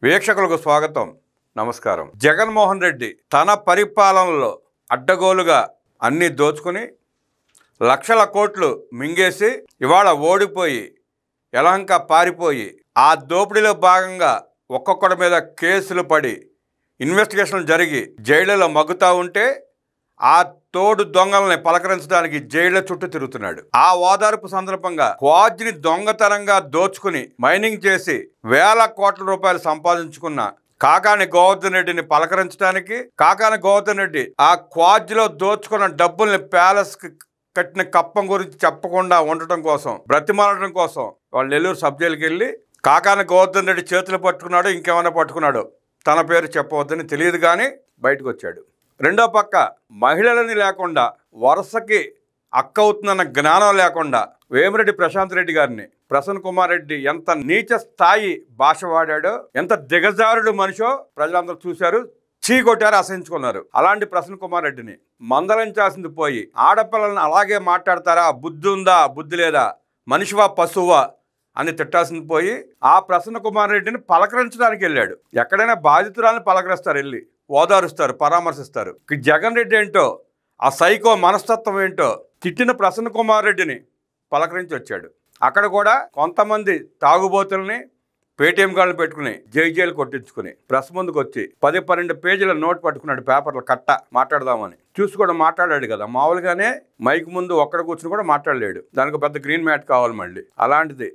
వీక్షకులకు స్వాగతం, నమస్కారం. జగన్మోహన్ రెడ్డి తన పరిపాలనలో అడ్డగోలుగా అన్నీ దోచుకుని లక్షల కోట్లు మింగేసి ఇవాళ ఓడిపోయి యలహంక పారిపోయి ఆ దోపిడీలో భాగంగా ఒక్కొక్కడి మీద కేసులు పడి ఇన్వెస్టిగేషన్లు జరిగి జైళ్ళలో మగ్గుతూ ఉంటే ఆ తోడు దొంగల్ని పలకరించడానికి జైళ్ల చుట్టూ తిరుగుతున్నాడు. ఆ ఓదార్పు సందర్భంగా క్వాజ్ని దొంగతనంగా దోచుకుని మైనింగ్ చేసి వేల కోట్ల రూపాయలు సంపాదించుకున్న కాకాని గోవర్ధన్ రెడ్డిని పలకరించడానికి, కాకాని గోవర్ధన్ రెడ్డి ఆ క్వాజ్లో దోచుకున్న డబ్బుల్ని ప్యాలెస్ కి కట్టిన కప్పం గురించి చెప్పకుండా ఉండటం కోసం, బ్రతిమాలడం కోసం వాళ్ళు నెల్లూరు సబ్ జైలుకి వెళ్ళి కాకాని గోవర్ధన్ రెడ్డి చేతులు పట్టుకున్నాడు, ఇంకేమైనా పట్టుకున్నాడు, తన పేరు చెప్పవద్దని తెలియదు కానీ బయటకు వచ్చాడు. రెండో పక్క మహిళలని లేకుండా వరుసకి అక్క అవుతుందన్న జ్ఞానం లేకుండా వేమిరెడ్డి ప్రశాంత్ రెడ్డి గారిని ప్రసన్న కుమార్ రెడ్డి ఎంత నీచ స్థాయి భాష వాడాడో, ఎంత దిగజారుడు మనిషో ప్రజలందరూ చూశారు, చీకొట్టారు, అసహించుకున్నారు. అలాంటి ప్రసన్న కుమార్ రెడ్డిని మందలించాల్సింది పోయి ఆడపిల్లలను అలాగే మాట్లాడతారా, బుద్ధి ఉందా, బుద్ధి లేదా, మనిషివా పశువా అని తిట్టాల్సింది పోయి ఆ ప్రసన్న కుమార్ రెడ్డిని పలకరించడానికి వెళ్ళాడు. ఎక్కడైనా బాధితురాలను పలకరిస్తారు, వెళ్ళి ఓదారుస్తారు, పరామర్శిస్తారు. జగన్ రెడ్డి ఏంటో, ఆ సైకో మనస్తత్వం ఏంటో తిట్టిన ప్రసన్న కుమార్ రెడ్డిని పలకరించి వచ్చాడు. అక్కడ కూడా కొంతమంది తాగుబోతుల్ని పేటీఎం కార్డులు పెట్టుకుని జైలు కొట్టించుకుని ప్రెస్ ముందుకు వచ్చి 10-12 పేజీల నోట్ పట్టుకున్నాడు, పేపర్లు కట్ట మాట్లాడదామని. చూసి కూడా మాట్లాడాడు కదా, మామూలుగానే మైక్ ముందు ఒక్కడ కూర్చుని కూడా మాట్లాడలేడు, దానికి పెద్ద గ్రీన్ మ్యాట్ కావాలి మళ్ళీ. అలాంటిది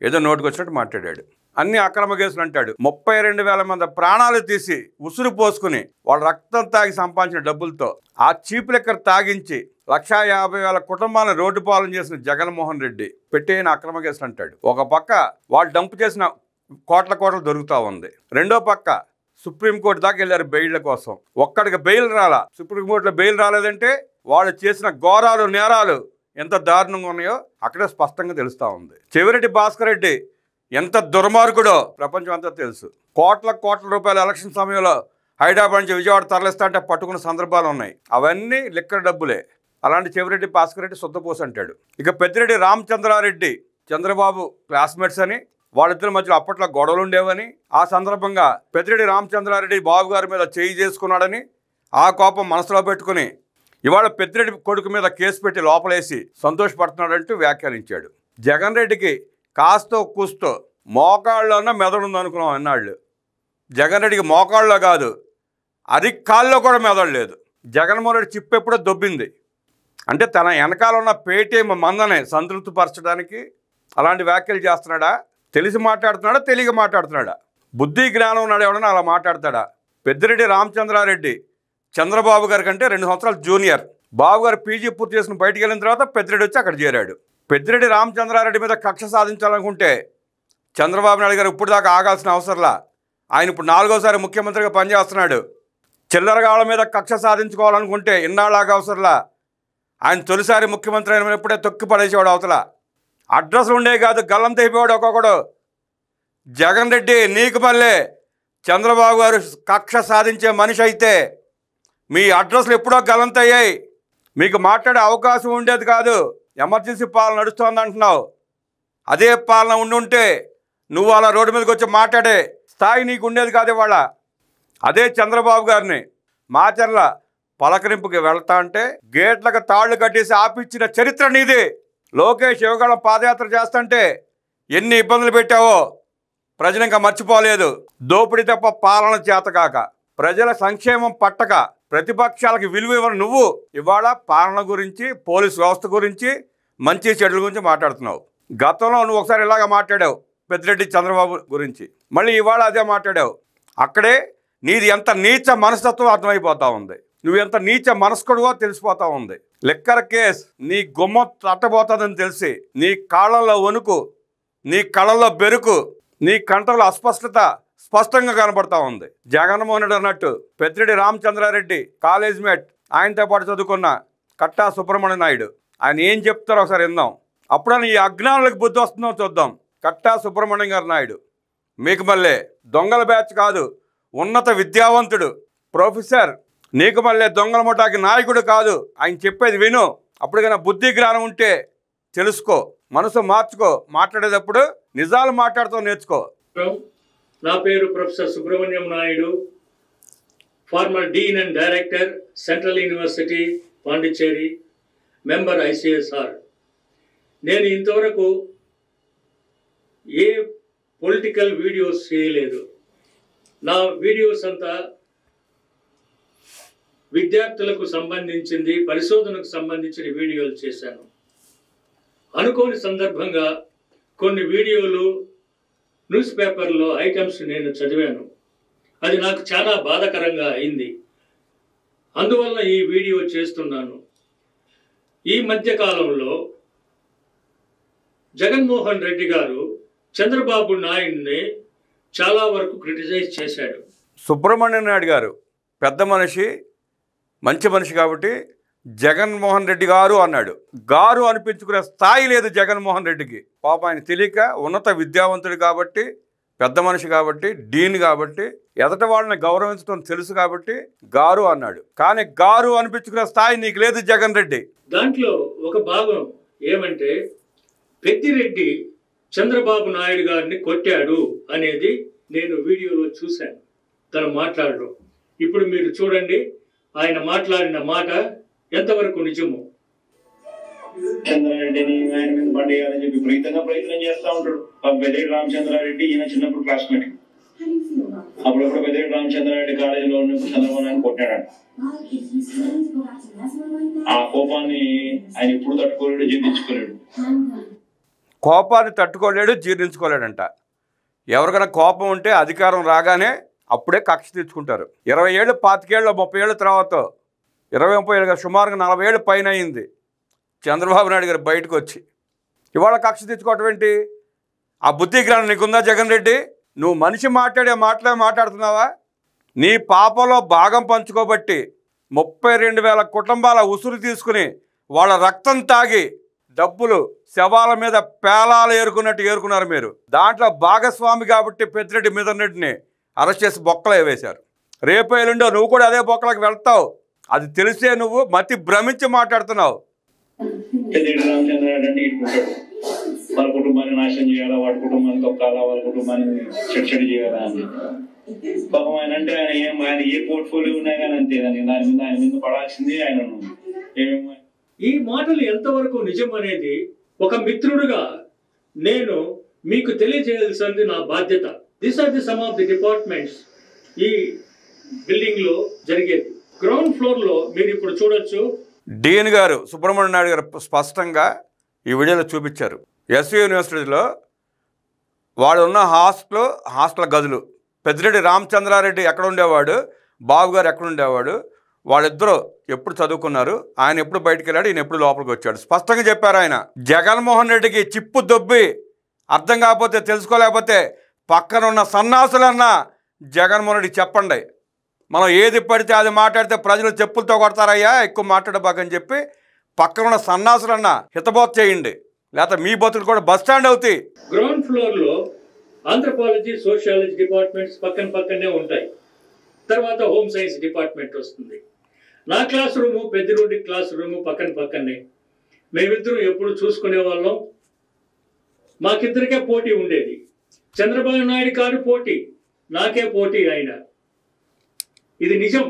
ఏదో నోటుకు వచ్చినట్టు మాట్లాడాడు. అన్ని అక్రమ కేసులు అంటాడు. 32,000 మంది ప్రాణాలు తీసి ఉసురు పోసుకుని వాళ్ళ రక్తం తాగి సంపాదించిన డబ్బులతో ఆ చీప్ లెక్కర్ తాగించి 150,000 కుటుంబాలను రోడ్డు పాలన చేసిన జగన్మోహన్ రెడ్డి పెట్టేయని అక్రమ కేసులు అంటాడు. ఒక పక్క వాళ్ళు డంప్ చేసిన కోట్ల దొరుకుతూ ఉంది, రెండో పక్క సుప్రీంకోర్టు దాకా వెళ్ళారు బెయిళ్ల కోసం. ఒక్కడికి బెయిల్ రాలా. సుప్రీంకోర్టులో బెయిల్ రాలేదంటే వాళ్ళు చేసిన ఘోరాలు, నేరాలు ఎంత దారుణంగా ఉన్నాయో అక్కడే స్పష్టంగా తెలుస్తూ ఉంది. చెవిరెడ్డి భాస్కర్ రెడ్డి ఎంత దుర్మార్గుడో ప్రపంచం అంతా తెలుసు. కోట్ల రూపాయల ఎలక్షన్ సమయంలో హైదరాబాద్ నుంచి విజయవాడ తరలిస్తా అంటే పట్టుకున్న సందర్భాలు ఉన్నాయి. అవన్నీ లిక్కర్ డబ్బులే. అలాంటి చెవిరెడ్డి భాస్కర్ రెడ్డి శుద్ధపోసి అంటాడు. ఇక పెద్దిరెడ్డి రామచంద్రారెడ్డి చంద్రబాబు క్లాస్మేట్స్ అని, వాళ్ళిద్దరి మధ్యలో అప్పట్లో గొడవలు ఉండేవని, ఆ సందర్భంగా పెద్దిరెడ్డి రామచంద్రారెడ్డి బాబు గారి మీద చేయి చేసుకున్నాడని ఆ కోపం మనసులో పెట్టుకుని ఇవాళ పెద్దిరెడ్డి కొడుకు మీద కేసు పెట్టి లోపలేసి సంతోషపడుతున్నాడంటూ వ్యాఖ్యానించాడు. జగన్ రెడ్డికి కాస్తో కూస్తో మోకాళ్ళలోనే మెదడు ఉందనుకున్నాం అన్నాళ్ళు. జగన్ రెడ్డికి మోకాళ్ళలో కాదు, అరికాల్లో కూడా మెదడు లేదు. జగన్మోహన్ రెడ్డి చిప్పు ఎప్పుడో దొబ్బింది. అంటే తన వెనకాల ఉన్న పేటీఎం మందనే సంతృప్తిపరచడానికి అలాంటి వ్యాఖ్యలు చేస్తున్నాడా? తెలిసి మాట్లాడుతున్నాడా, తెలియక మాట్లాడుతున్నాడా? బుద్ధి జ్ఞానం ఉన్నాడు ఎవడన్నా అలా మాట్లాడతాడా? పెద్దిరెడ్డి రామచంద్రారెడ్డి చంద్రబాబు గారి కంటే 2 సంవత్సరాలు జూనియర్. బాబు గారు పీజీ పూర్తి చేసుకుని బయటికి వెళ్ళిన తర్వాత పెద్దిరెడ్డి వచ్చి అక్కడ చేరాడు. పెద్దిరెడ్డి రామచంద్రారెడ్డి మీద కక్ష సాధించాలనుకుంటే చంద్రబాబు నాయుడు గారు ఇప్పుడు దాకా ఆగాల్సిన అవసరంలా. ఆయన ఇప్పుడు 4వ సారి ముఖ్యమంత్రిగా పనిచేస్తున్నాడు. చిల్లరగాళ్ళ మీద కక్ష సాధించుకోవాలనుకుంటే ఇన్నాళ్ళగా అవసరంలా. ఆయన తొలిసారి ముఖ్యమంత్రి అయినప్పుడే తొక్కి పడేసేవాడు అవతల. అడ్రస్లు ఉండే కాదు, గల్లం తెగిపోయాడు ఒక్కొక్కడు. జగన్ రెడ్డి నీకు మళ్ళీ చంద్రబాబు గారు కక్ష సాధించే మనిషి అయితే మీ అడ్రస్లు ఎప్పుడో గల్లంతయ్యాయి. మీకు మాట్లాడే అవకాశం ఉండేది కాదు. ఎమర్జెన్సీ పాలన నడుస్తోంది అంటున్నావు. అదే పాలన ఉండుంటే నువ్వు అలా రోడ్డు మీదకి వచ్చి మాట్లాడే స్థాయి నీకు ఉండేది కాదు. ఇవాళ అదే చంద్రబాబు గారిని మాచర్ల పలకరింపుకి వెళ్తా అంటే గేట్లకు తాళ్లు కట్టేసి ఆపిచ్చిన చరిత్ర నీది. లోకేష్ యువగళం పాదయాత్ర చేస్తుంటే ఎన్ని ఇబ్బందులు పెట్టావో ప్రజలు ఇంకా మర్చిపోలేదు. దోపిడీ తప్ప పాలన చేతకాక, ప్రజల సంక్షేమం పట్టక, ప్రతిపక్షాలకు విలువ ఇవ్వని నువ్వు ఇవాళ పాలన గురించి, పోలీసు వ్యవస్థ గురించి, మంచి చెడుల గురించి మాట్లాడుతున్నావు. గతంలో నువ్వు ఒకసారి ఇలాగ మాట్లాడావు పెద్దిరెడ్డి చంద్రబాబు గురించి, మళ్ళీ ఇవాళ అదే మాట్లాడావు. అక్కడే నీది ఎంత నీచ మనస్తత్వం అర్థమైపోతా ఉంది. నువ్వు ఎంత నీచ మనస్కుడువో తెలిసిపోతా ఉంది. లిక్కర్ కేస్ నీ గుమ్మ తట్టబోతుందని తెలిసి నీ కాళ్ళల్లో వణుకు, నీ కళ్ళల్లో బెరుకు, నీ కంఠంలో అస్పష్టత స్పష్టంగా కనబడతా ఉంది. జగన్మోహన్ రెడ్డి అన్నట్టు పెద్దిరెడ్డి రామచంద్రారెడ్డి కాలేజ్ మేట్, ఆయనతో పాటు చదువుకున్న కట్టా సుబ్రహ్మణ్య నాయుడు, ఆయన ఏం చెప్తారో ఒకసారి విందాం. అప్పుడని ఈ అజ్ఞానులకు బుద్ధి వస్తుందో చూద్దాం. కట్టా సుబ్రహ్మణ్యం గారి నాయుడు మీకు మళ్ళీ దొంగల బ్యాచ్ కాదు, ఉన్నత విద్యావంతుడు, ప్రొఫెసర్. నీకు మళ్ళీ దొంగల ముఠాకి నాయకుడు కాదు. ఆయన చెప్పేది విను. అప్పటికైనా బుద్ధి జ్ఞానం ఉంటే తెలుసుకో, మనసు మార్చుకో. మాట్లాడేటప్పుడు నిజాలు మాట్లాడుతూ నేర్చుకో. నా పేరు professor Subrahmanyam Naidu, farmer Deen and director, central university Pondicherry, member ICSR. నేను ఇంతవరకు ఏ పొలిటికల్ వీడియోస్ చేయలేదు. నా వీడియోస్ అంతా విద్యార్థులకు సంబంధించింది, పరిశోధనకు సంబంధించిన వీడియోలు చేశాను. అనుకోని సందర్భంగా కొన్ని వీడియోలు న్యూస్ పేపర్లో ఐటమ్స్ నేను చదివాను. అది నాకు చాలా బాధాకరంగా అయింది. అందువల్ల ఈ వీడియో చేస్తున్నాను. ఈ మధ్యకాలంలో జగన్మోహన్ రెడ్డి గారు చంద్రబాబు నాయుడిని చాలా వరకు క్రిటిసైజ్ చేశాడు. సుబ్రహ్మణ్యం నాయుడు గారు పెద్ద మనిషి, మంచి మనిషి కాబట్టి జగన్మోహన్ రెడ్డి గారు అన్నాడు. గారు అనిపించుకునే స్థాయి లేదు జగన్మోహన్ రెడ్డికి. పాప ఆయన తెలియక ఉన్నత విద్యావంతుడు కాబట్టి, పెద్ద మనిషి కాబట్టి, డీన్ కాబట్టి, ఎదట వాళ్ళని గౌరవించడం తెలుసు కాబట్టి గారు అన్నాడు. కానీ గారు అనిపించుకునే స్థాయి నీకు లేదు జగన్ రెడ్డి. దాంట్లో ఒక భాగం ఏమంటే, పెద్దిరెడ్డి చంద్రబాబు నాయుడు గారిని కొట్టాడు అనేది నేను వీడియోలో చూశాను. తను మాట్లాడడం ఇప్పుడు మీరు చూడండి. ఆయన మాట్లాడిన మాట ఎంతవరకు నిజము. చంద్రారెడ్డిని ఆయన మీద పడేయాలని చెప్పి ప్రయత్నం చేస్తా ఉంటాడు. పెద్దిరెడ్డి రామచంద్రారెడ్డి ఈయన చిన్నప్పుడు క్లాస్మేట్. అప్పుడప్పుడు పెద్దిరెడ్డి రామచంద్రారెడ్డి కాలేజీలో ఉన్నప్పుడు చంద్రబాబు నాయుడు కొట్టాడు. ఆ కోపాన్ని ఆయన ఎప్పుడు తట్టుకోలేడు, జీర్ణించుకోలేడు. కోపాన్ని తట్టుకోలేడు, జీర్ణించుకోలేడంట. ఎవరికైనా కోపం ఉంటే అధికారం రాగానే అప్పుడే కక్ష తీర్చుకుంటారు. 20 ఏళ్ళు, 25 ఏళ్ళు, 30 ఏళ్ళ తర్వాత, 20-30 ఏళ్ళుగా సుమారుగా 40 ఏళ్ళు పైన అయింది చంద్రబాబు నాయుడు గారు బయటకు వచ్చి. ఇవాళ కక్ష తీర్చుకోవటం ఏంటి? ఆ బుద్ధి జ్ఞానం నీకుందా జగన్ రెడ్డి? నువ్వు మనిషి మాట్లాడుతున్నావా? నీ పాపంలో భాగం పంచుకోబట్టి 32,000 కుటుంబాల ఉసురు తీసుకుని వాళ్ళ రక్తం తాగి డబ్బులు శవాల మీద పేలాలు ఏరుకున్నారు మీరు. దాంట్లో భాగస్వామి కాబట్టి పెద్దిరెడ్డి మిథున్ రెడ్డిని అరెస్ట్ చేసి బొక్కలో వేశారు. రేపు ఎల్లుండో నువ్వు కూడా అదే బొక్కలకు వెళ్తావు. అది తెలిసే నువ్వు మతి భ్రమించి మాట్లాడుతున్నావు. పెద్దిరెడ్డి రామచంద్రారెడ్డి అంటే ఇట్టుకుంటాడు. వాళ్ళ కుటుంబాన్ని నాశనం చేయాలా, వాడి కుటుంబాన్ని తొక్కాలా, వాళ్ళ కుటుంబాన్ని చెడు చేయాలా అని. పాపం ఆయన అంటే ఆయన ఏ పోర్ట్ఫోలియో ఉన్నా కానీ అంతే. ఆయన మీద పడాల్సింది ఆయన. ఈ మాటలు ఎంతవరకు నిజం అనేది ఒక మిత్రుడుగా నేను మీకు తెలియజేయాల్సింది నా బాధ్యత. This are the some of the departments ఈ బిల్డింగ్ లో జరిగేది. గ్రౌండ్ ఫ్లోర్ లో మీరు ఇప్పుడు చూడొచ్చు. డీన్ గారు సుబ్రహ్మణ్యం నాయుడు గారు స్పష్టంగా ఈ వీడియోలో చూపించారు. ఎస్వి యూనివర్సిటీలో వాడు ఉన్న హాస్టల్ గదులు, పెద్దిరెడ్డి రామచంద్రారెడ్డి ఎక్కడ ఉండేవాడు, బాబు గారు ఎక్కడ ఉండేవాడు, వాళ్ళిద్దరూ ఎప్పుడు చదువుకున్నారు, ఆయన ఎప్పుడు బయటికి వెళ్ళాడు, ఈయన ఎప్పుడు లోపలికి వచ్చాడు, స్పష్టంగా చెప్పారు ఆయన. జగన్మోహన్ రెడ్డికి చిప్పు దొబ్బి అర్థం కాకపోతే, తెలుసుకోలేకపోతే పక్కన ఉన్న సన్నాసులన్నా జగన్మోహన్ రెడ్డికి చెప్పండి. మనం ఏది పడితే అది మాట్లాడితే ప్రజలు చెప్పులతో కొడతారయ్యా, ఎక్కువ మాట్లాడబాకని చెప్పి పక్కన ఉన్న సన్నాసులన్నా హితబోధ చేయండి, లేకపోతే మీ బతులు కూడా బస్ స్టాండ్ అవుతాయి. గ్రౌండ్ ఫ్లోర్ లో ఆంథ్రోపాలజీ, సోషియాలజీ డిపార్ట్మెంట్స్ పక్కనే ఉంటాయి. తర్వాత హోమ్ సైన్స్ డిపార్ట్మెంట్ వస్తుంది. నా class room, Peddireddy class room పక్కనే. మేమిద్దరం ఎప్పుడు చూసుకునే వాళ్ళం. మాకిద్దరికే పోటీ ఉండేది. చంద్రబాబు నాయుడు కాదు పోటీ, నాకే పోటీ ఆయన. ఇది నిజం.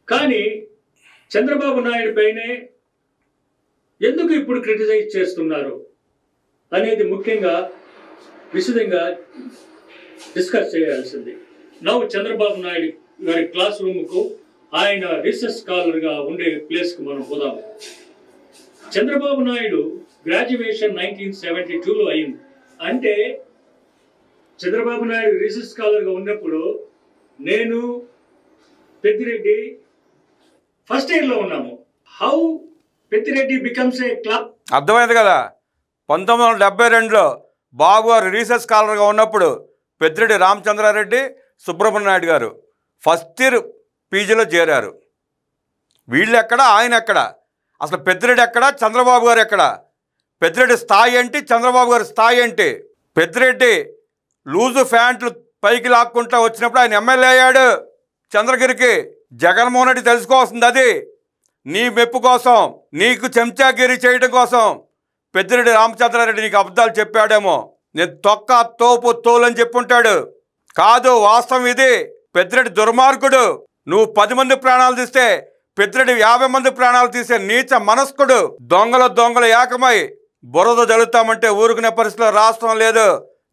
కానీ చంద్రబాబు నాయుడు పైనే ఎందుకు ఇప్పుడు క్రిటిసైజ్ చేస్తున్నారు అనేది ముఖ్యంగా విశదంగా డిస్కస్ చేయాల్సింది. నవ్వు చంద్రబాబు నాయుడు గారి క్లాస్ రూమ్కు, ఆయన రీసెర్చ్ స్కాలర్గా ఉండే ప్లేస్కు మనం పోదాము. చంద్రబాబు నాయుడు గ్రాడ్యుయేషన్ 1972లో అయింది. అంటే చంద్రబాబు నాయుడు రీసెర్చ్ స్కాలర్గా ఉన్నప్పుడు నేను పెద్దిరెడ్డి ఫస్ట్ ఇయర్లో ఉన్నాము. How Peddireddy becomes a club? అర్థమైంది కదా. 1972లో బాబు గారు రీసెర్చ్ స్కాలర్గా ఉన్నప్పుడు పెద్దిరెడ్డి రామచంద్రారెడ్డి, సుబ్రహ్మణ్యం నాయుడు గారు ఫస్ట్ ఇయర్ పీజీలో చేరారు. వీళ్ళు ఎక్కడ, ఆయన ఎక్కడ? అసలు పెద్దిరెడ్డి ఎక్కడ, చంద్రబాబు గారు ఎక్కడ? పెద్దిరెడ్డి స్థాయి ఏంటి, చంద్రబాబు గారి స్థాయి ఏంటి? పెద్దిరెడ్డి లూజు ప్యాంట్లు పైకి లాక్కుంటూ వచ్చినప్పుడు ఆయన ఎమ్మెల్యే అయ్యాడు చంద్రగిరికి. జగన్మోహన్ రెడ్డి తెలుసుకోవాల్సింది అది. నీ మెప్పు కోసం, నీకు చెంచాగిరి చేయడం కోసం పెద్దిరెడ్డి రామచంద్రారెడ్డి నీకు అబద్ధాలు చెప్పాడేమో. నేను తొక్క తోపు తోలు అని చెప్పుంటాడు. కాదు, వాస్తవం ఇది. పెద్దిరెడ్డి దుర్మార్గుడు. నువ్వు 10 మంది ప్రాణాలు తీస్తే పెద్దిరెడ్డి 50 మంది ప్రాణాలు తీసే నీచ మనస్కుడు. దొంగలు ఏకమై బురద జల్లుతామంటే ఊరుకునే పరిస్థితిలో రాష్ట్రం లేదు.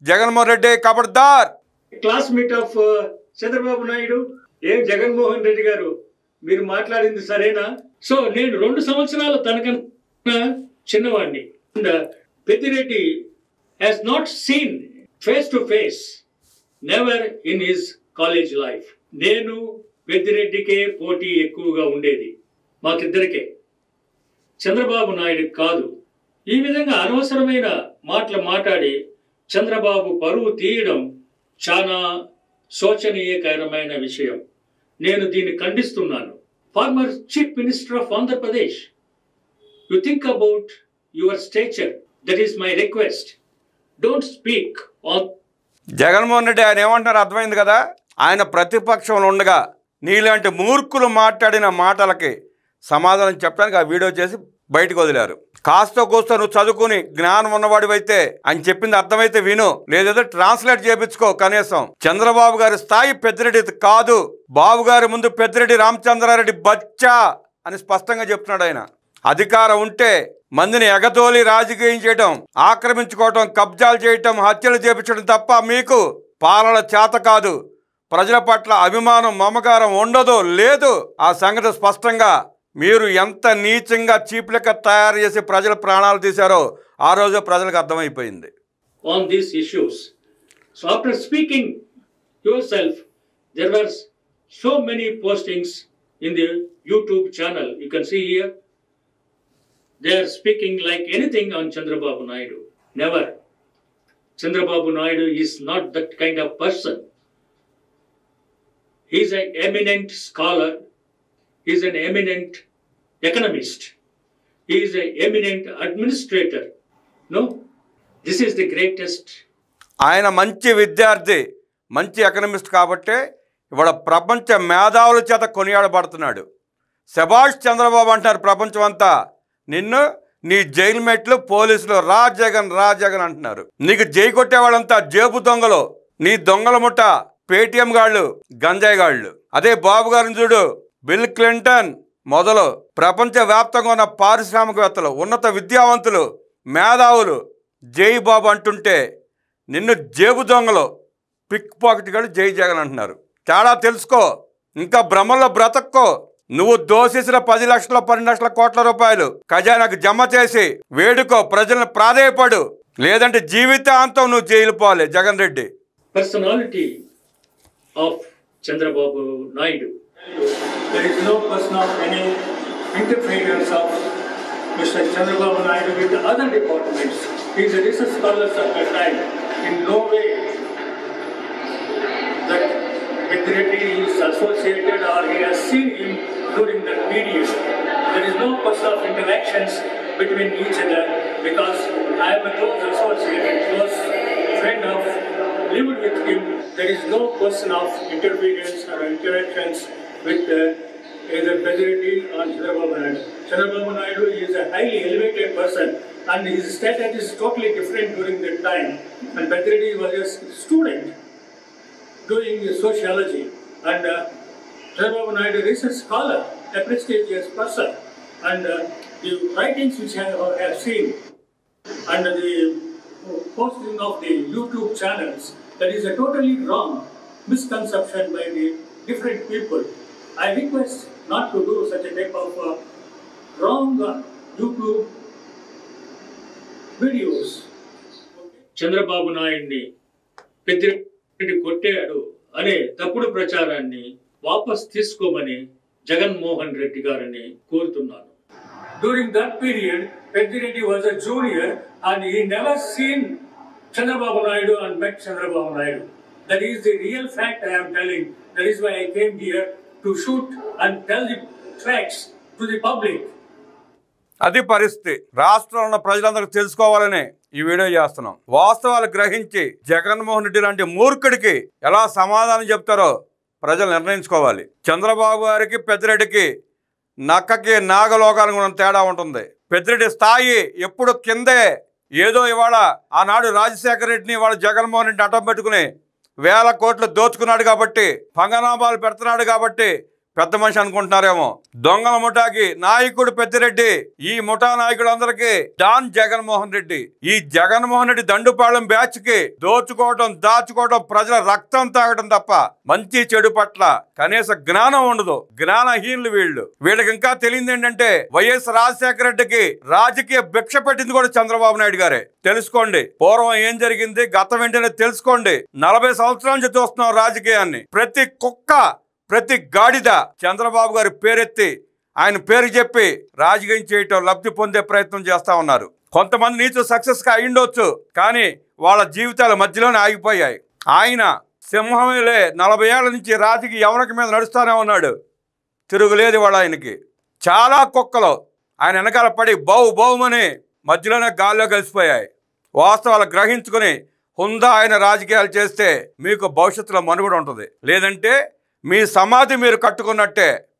జగన్మోహన్ రెడ్డి కబడ్దార్. Classmate of Chandrababu Naidu. ఏం జగన్మోహన్ రెడ్డి గారు, మీరు మాట్లాడింది సరేనా? సో నేను 2 సంవత్సరాల తనకన్నా చిన్నవాడిని. Peddireddy has not seen face to face, never in his college life. నేను పెద్దిరెడ్డికే పోటీ ఎక్కువగా ఉండేది, మాకిద్దరికే, చంద్రబాబు నాయుడు కాదు. ఈ విధంగా అనవసరమైన మాటలు మాట్లాడి చంద్రబాబు పరువు తీయడం చాలా శోచనీయకరమైన విషయం. నేను దీన్ని ఖండిస్తున్నాను. Former chief minister of Andhra Pradesh, you think about your stature. That is my request. Don't speak on. Jaganmohan Reddy ఆయన ఏమంటారు అర్థమైంది కదా. ఆయన ప్రతిపక్షంలో ఉండగా నీలాంటి మూర్ఖులు మాట్లాడిన మాటలకి సమాధానం చెప్పడానికి ఆ వీడియో చేసి బయటకు వదిలారు. కాస్త కూస్తో నువ్వు చదువుకుని జ్ఞానం ఉన్నవాడివైతే ఆయన చెప్పింది అర్థమైతే విను, లేదంటే ట్రాన్స్లేట్ చేయించుకో. కనీసం చంద్రబాబు గారి స్థాయి పెద్దిరెడ్డి కాదు. బాబు గారి ముందు పెద్దిరెడ్డి రామచంద్రారెడ్డి బచ్చా అని స్పష్టంగా చెప్తున్నాడు ఆయన. అధికారం ఉంటే మందిని ఎగతోలి రాజకీయం చేయటం, ఆక్రమించుకోవటం, కబ్జాలు చేయటం, హత్యలు చేపించడం తప్ప మీకు పాలన చేత కాదు. ప్రజల పట్ల అభిమానం, మమకారం ఉండదు, లేదు. ఆ సంగతి స్పష్టంగా మీరు ఎంత నీచంగా చీప్ లెక్క తయారు చేసి ప్రజల ప్రాణాలు తీశారో ఆ రోజు ప్రజలకు అర్థమైపోయింది. On these issues. So after speaking yourself, there were so many postings in the YouTube channel. You can see here. They are speaking like anything on Chandrababu Naidu. Never. Chandrababu Naidu is not that kind of person. He is an eminent scholar. He is an eminent economist. He is an eminent administrator. No, this is the greatest. ఆయన మంచి విద్యార్థి, మంచి economist కాబట్టే ఇవాళ ప్రపంచ మేధావుల చేత కొనియాడబడుతున్నాడు. శభాష్ చంద్రబాబు అంటున్నారు ప్రపంచం అంతా. నిన్ను నీ జైలు మెట్లు పోలీసులు రాజగన్ అంటున్నారు. నీకు జై కొట్టేవాళ్ళంతా జేబు దొంగలు, నీ దొంగల ముఠ పేటీఎం గాళ్ళు, గంజాయి గాళ్ళు. అదే బాబు గారిని చూడు, బిల్ క్లింటన్ మొదలు ప్రపంచవ్యాప్తంగా ఉన్న పారిశ్రామికవేత్తలు, ఉన్నత విద్యావంతులు, మేధావులు జై బాబు అంటుంటే నిన్ను జేబు దొంగలు, పిక్ పాకెట్ గాళ్ళు జై జగన్ అంటున్నారు. తేడా తెలుసుకో, ఇంకా భ్రమల్లో బ్రతక్కో. నువ్వు దోషించిన 10 లక్షల 12 లక్షల కోట్ల రూపాయలు ఖజానాకు జమ చేసి వేడుకో, ప్రజలను ప్రాధేయపడు, లేదంటే జీవితాంతం నువ్వు జైలు పోవాలి. Jagan Reddy Personality of Chandrababu Naidu. There is no person of any interference of Mr. Chandrababu Naidu with the other departments. He is a research scholar at that time. In no way that Pediredi is associated or he has seen him during that period. There is no person of interactions between each other because I am a close associate and close friend of lived with him. There is no person of interference or interactions with either Pediredi or Chandrababu Naidu. Chandrababu Naidu is a highly elevated person and his status is totally different during that time. And Pediredi was a student doing sociology and Chandrababu Naidu is a scholar, a prestigious person. And the writings which I have seen and the posting of the YouTube channels, that is a totally wrong misconception by the different people. I request not to do such a type of wrong YouTube videos. Chandrababu నాయుడిని పెద్దిరెడ్డి కొట్టాడు అనే తప్పుడు ప్రచారాన్ని వాపస్ తీసుకోమని జగన్మోహన్ రెడ్డి గారిని కోరుతున్నాను. During that period, Pediredi was a junior and he never seen Chandrababu Naidu and met Chandrababu Naidu. That is the real fact I am telling. That is why I came here to shoot and tell the facts to the public. అది పరిస్థితి. రాష్ట్రంలో ఉన్న ప్రజలందరికీ తెలుసుకోవాలని ఈ video చేస్తున్నాం. వాస్తవాలు గ్రహించి జగన్మోహన్ రెడ్డి లాంటి మూర్ఖుడికి ఎలా సమాధానం చెప్తారో ప్రజలు నిర్ణయించుకోవాలి. చంద్రబాబు గారికి పెద్దిరెడ్డికి నక్కకి నాగలోకానికి ఉన్న తేడా ఉంటుంది. పెద్దిరెడ్డి స్థాయి ఎప్పుడు కిందే, ఏదో ఇవాళ ఆనాడు రాజశేఖర రెడ్డిని ఇవాళ జగన్మోహన్ రెడ్డి అడ్డం పెట్టుకుని వేల కోట్లు దోచుకున్నాడు కాబట్టి, పంగనామాలు పెడుతున్నాడు కాబట్టి పెద్ద మనిషి అనుకుంటున్నారేమో. దొంగల ముఠాకి నాయకుడు పెద్దిరెడ్డి. ఈ ముఠా నాయకులందరికీ డాన్ జగన్మోహన్ రెడ్డి. ఈ జగన్మోహన్ రెడ్డి దండుపాళెం బ్యాచ్ కి దోచుకోవడం, దాచుకోవడం, ప్రజల రక్తం తాగడం తప్ప మంచి చెడు పట్ల కనీస జ్ఞానం ఉండదు. జ్ఞానహీనులు వీళ్ళు. వీళ్ళకి ఇంకా తెలియదు ఏంటంటే వైఎస్ రాజశేఖర రెడ్డికి రాజకీయ భిక్ష పెట్టింది కూడా చంద్రబాబు నాయుడు గారే. తెలుసుకోండి, పూర్వం ఏం జరిగింది, గతం ఏంటనే తెలుసుకోండి. 40 సంవత్సరాల నుంచి చూస్తున్నాం రాజకీయాన్ని. ప్రతి కుక్క, ప్రతి గాడిద చంద్రబాబు గారి పేరెత్తి ఆయన పేరు చెప్పి రాజకీయం చేయటం, లబ్ధి పొందే ప్రయత్నం చేస్తా ఉన్నారు. కొంతమంది నీతో సక్సెస్ గా అయ్యుండొచ్చు, కానీ వాళ్ళ జీవితాల మధ్యలోనే ఆగిపోయాయి. ఆయన సింహమేలే 40 ఏళ్ల నుంచి రాజకీయ యవనక మీద నడుస్తూనే ఉన్నాడు. తిరుగులేదు వాళ్ళ ఆయనకి. చాలా కుక్కలు ఆయన వెనకాల పడి బౌమని మధ్యలోనే గాల్లో కలిసిపోయాయి. వాస్తవాలు గ్రహించుకుని హుందా ఆయన రాజకీయాలు చేస్తే మీకు భవిష్యత్తులో మనుగడ ఉంటుంది. లేదంటే మీ సమాధి మీరు కట్టుకున్నట్టే.